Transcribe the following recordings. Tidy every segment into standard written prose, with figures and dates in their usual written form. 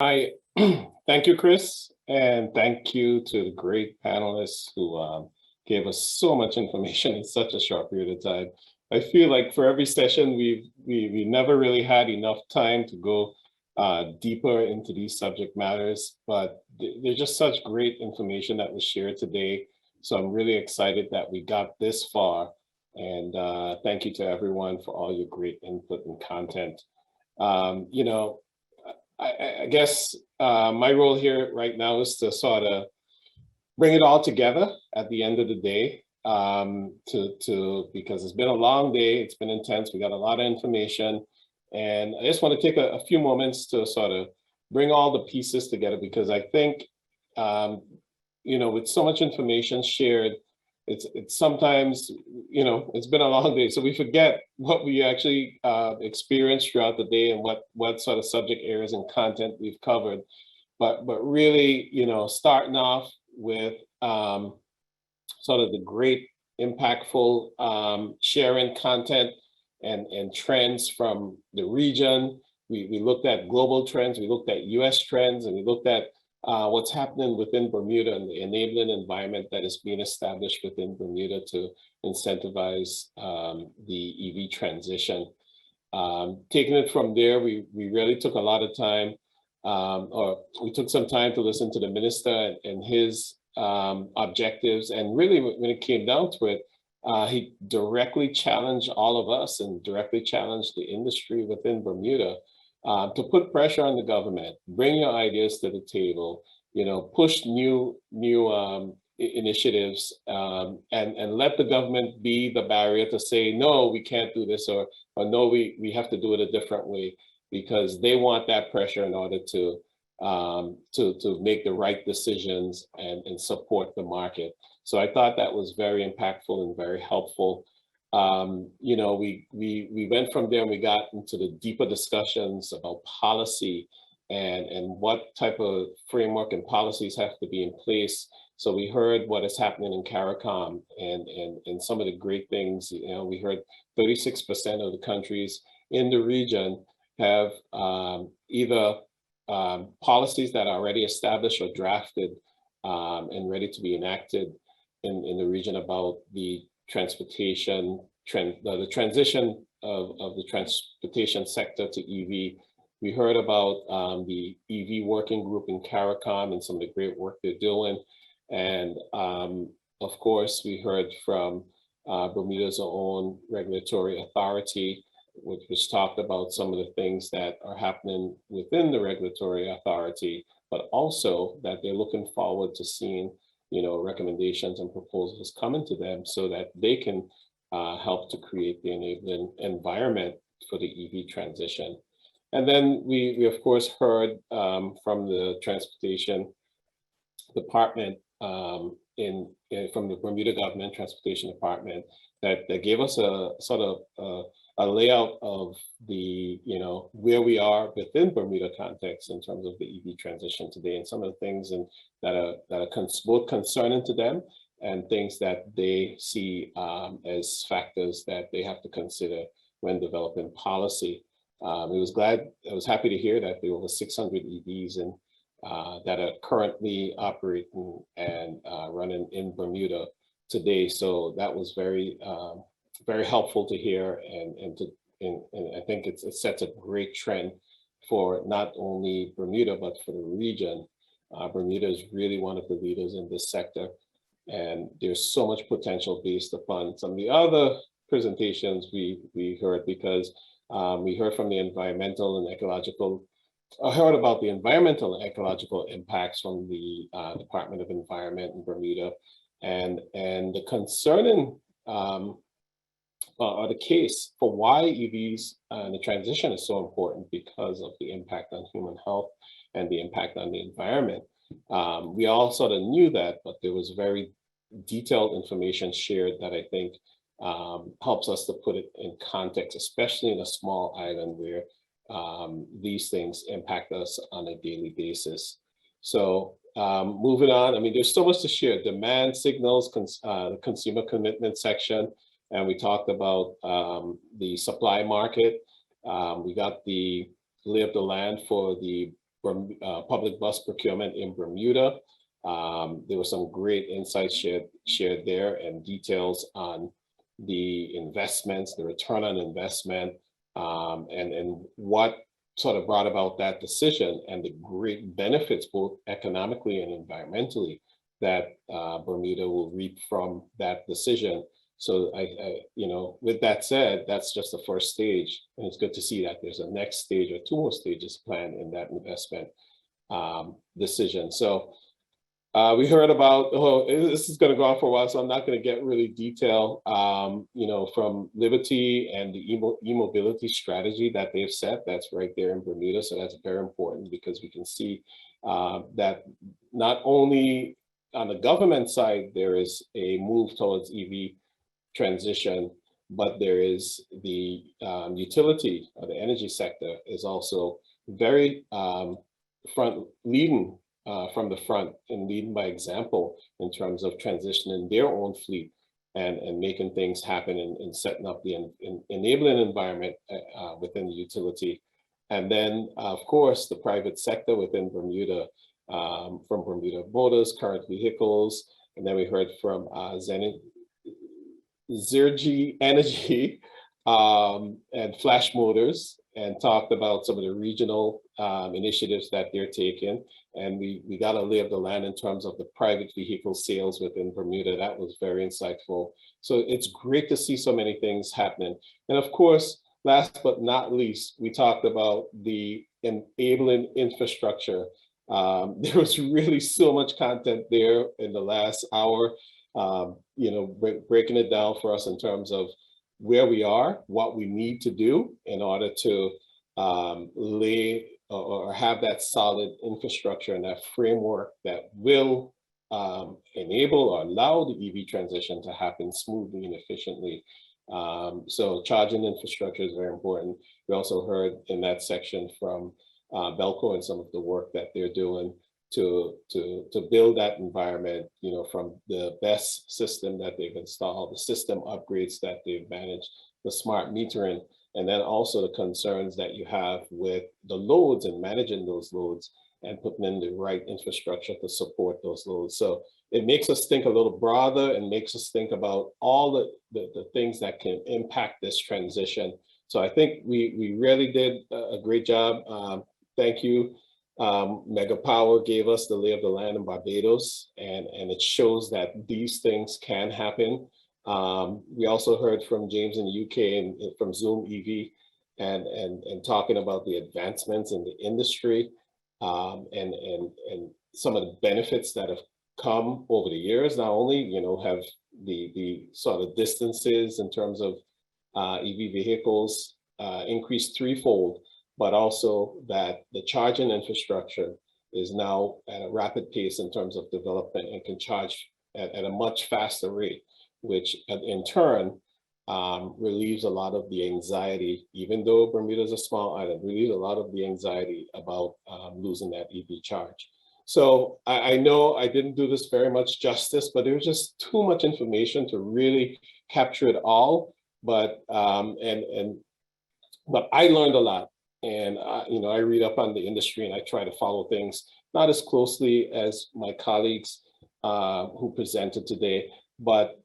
I thank you, Chris, and thank you to the great panelists who gave us so much information in such a short period of time. I feel like for every session, we never really had enough time to go deeper into these subject matters, but there's just such great information that was shared today. So I'm really excited that we got this far. And thank you to everyone for all your great input and content. You know, I guess my role here right now is to sort of bring it all together at the end of the day. Because it's been a long day, it's been intense. We got a lot of information, and I just want to take a few moments to sort of bring all the pieces together because I think um, with so much information shared, it's sometimes, it's been a long day, so we forget what we actually experienced throughout the day and what sort of subject areas and content we've covered. But really, starting off with sort of the great impactful sharing content and trends from the region. We looked at global trends, we looked at US trends, and we looked at what's happening within Bermuda and the enabling environment that is being established within Bermuda to incentivize the EV transition. Taking it from there, we really took a lot of time, or we took some time to listen to the minister and his objectives. And really, when it came down to it, he directly challenged all of us and directly challenged the industry within Bermuda to put pressure on the government, bring your ideas to the table, push new initiatives, and let the government be the barrier to say, no, we can't do this, or no, we have to do it a different way, because they want that pressure in order to make the right decisions and support the market. So I thought that was very impactful and very helpful. We went from there and we got into the deeper discussions about policy and what type of framework and policies have to be in place. So we heard what is happening in CARICOM and some of the great things. We heard 36% of the countries in the region have either policies that are already established or drafted and ready to be enacted in the region about the transportation the transition of the transportation sector to EV. We heard about the EV working group in CARICOM and some of the great work they're doing. And of course, we heard from Bermuda's own regulatory authority, which talked about some of the things that are happening within the regulatory authority, but also that they're looking forward to seeing recommendations and proposals coming to them so that they can help to create the enabling environment for the EV transition. And then we of course heard from the transportation department from the Bermuda government transportation department that gave us a sort of a layout of the where we are within Bermuda context in terms of the EV transition today, and some of the things that are both concerning to them and things that they see as factors that they have to consider when developing policy. I was happy to hear that there were over 600 EVs that are currently operating and running in Bermuda today. So that was very helpful to hear, and I think it sets a great trend for not only Bermuda but for the region. Bermuda is really one of the leaders in this sector, and there's so much potential based upon some of the other presentations we heard, because we heard from the environmental and ecological. I heard about the environmental and ecological impacts from the Department of Environment in Bermuda, and the concerning or the case for why EVs and the transition is so important, because of the impact on human health and the impact on the environment. We all sort of knew that, but there was very detailed information shared that I think helps us to put it in context, especially in a small island where these things impact us on a daily basis. So moving on, I mean, there's so much to share. Demand signals, the consumer commitment section, and we talked about the supply market. We got the lay of the land for the public bus procurement in Bermuda. There were some great insights shared there and details on the investments, the return on investment, and what sort of brought about that decision and the great benefits, both economically and environmentally, that Bermuda will reap from that decision. So with that said, that's just the first stage, and it's good to see that there's a next stage or two more stages planned in that investment decision. So we heard about, this is going to go on for a while, so I'm not going to get really detailed, from Liberty and the e-mobility strategy that they've set. That's right there in Bermuda. So that's very important because we can see that not only on the government side, there is a move towards EV transition, but there is the utility or the energy sector is also very leading from the front and leading by example in terms of transitioning their own fleet and making things happen and setting up the enabling environment within the utility. And then, of course, the private sector within Bermuda, from Bermuda Motors, Current Vehicles, and then we heard from Zergy Energy and Flash Motors, and talked about some of the regional initiatives that they're taking. And we got a lay of the land in terms of the private vehicle sales within Bermuda. That was very insightful. So it's great to see so many things happening. And of course, last but not least, we talked about the enabling infrastructure. There was really so much content there in the last hour, breaking it down for us in terms of where we are, what we need to do in order to lay or have that solid infrastructure and that framework that will enable or allow the EV transition to happen smoothly and efficiently. So charging infrastructure is very important. We also heard in that section from Belco and some of the work that they're doing to build that environment, from the best system that they've installed, the system upgrades that they've managed, the smart metering, and then also the concerns that you have with the loads and managing those loads and putting in the right infrastructure to support those loads. So it makes us think a little broader and makes us think about all the things that can impact this transition. So I think we really did a great job. Thank you. Mega Power gave us the lay of the land in Barbados, and it shows that these things can happen. We also heard from James in the UK and from Zoom EV and talking about the advancements in the industry and some of the benefits that have come over the years. Not only, have the sort of distances in terms of EV vehicles increased threefold, but also that the charging infrastructure is now at a rapid pace in terms of development and can charge at a much faster rate, which in turn relieves a lot of the anxiety, even though Bermuda is a small island, relieves a lot of the anxiety about losing that EV charge. So I know I didn't do this very much justice, but there was just too much information to really capture it all. But but I learned a lot. And I read up on the industry and I try to follow things not as closely as my colleagues who presented today, but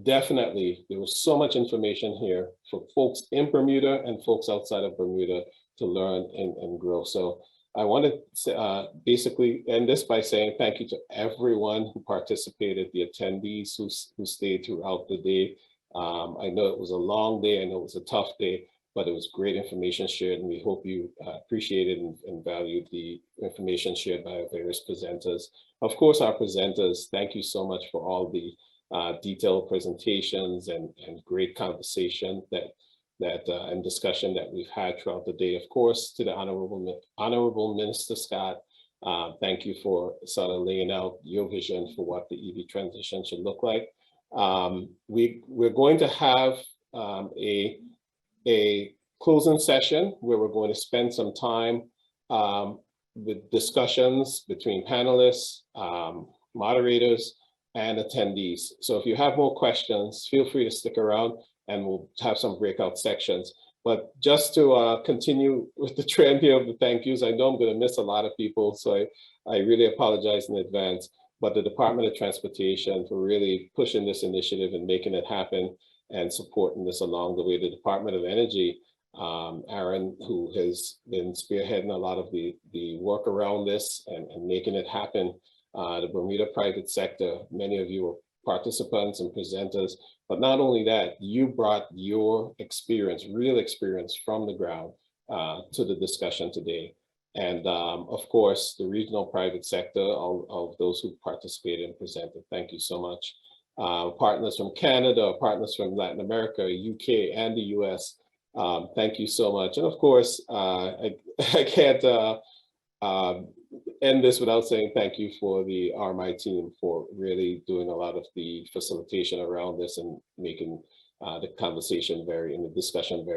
definitely there was so much information here for folks in Bermuda and folks outside of Bermuda to learn and grow. So I want to basically end this by saying thank you to everyone who participated, the attendees who stayed throughout the day. I know it was a long day, I know it was a tough day, but it was great information shared, and we hope you appreciated and valued the information shared by our various presenters. Of course, our presenters, thank you so much for all the detailed presentations and great conversation and discussion that we've had throughout the day. Of course, to the Honorable Minister Scott, thank you for sort of laying out your vision for what the EV transition should look like. We're going to have a closing session where we're going to spend some time with discussions between panelists, moderators, and attendees. So if you have more questions, feel free to stick around and we'll have some breakout sections. But just to continue with the trend here of the thank yous, I know I'm going to miss a lot of people, so I really apologize in advance. But the Department of Transportation for really pushing this initiative and making it happen and supporting this along the way. The Department of Energy, Aaron, who has been spearheading a lot of the work around this and making it happen. The Bermuda private sector, many of you are participants and presenters. But not only that, you brought your experience, real experience from the ground to the discussion today. And of course, the regional private sector, all of those who participated and presented, thank you so much. Partners from Canada, partners from Latin America, UK, and the US, thank you so much. And of course, I can't end this without saying thank you for the RMI team for really doing a lot of the facilitation around this and making the conversation and the discussion very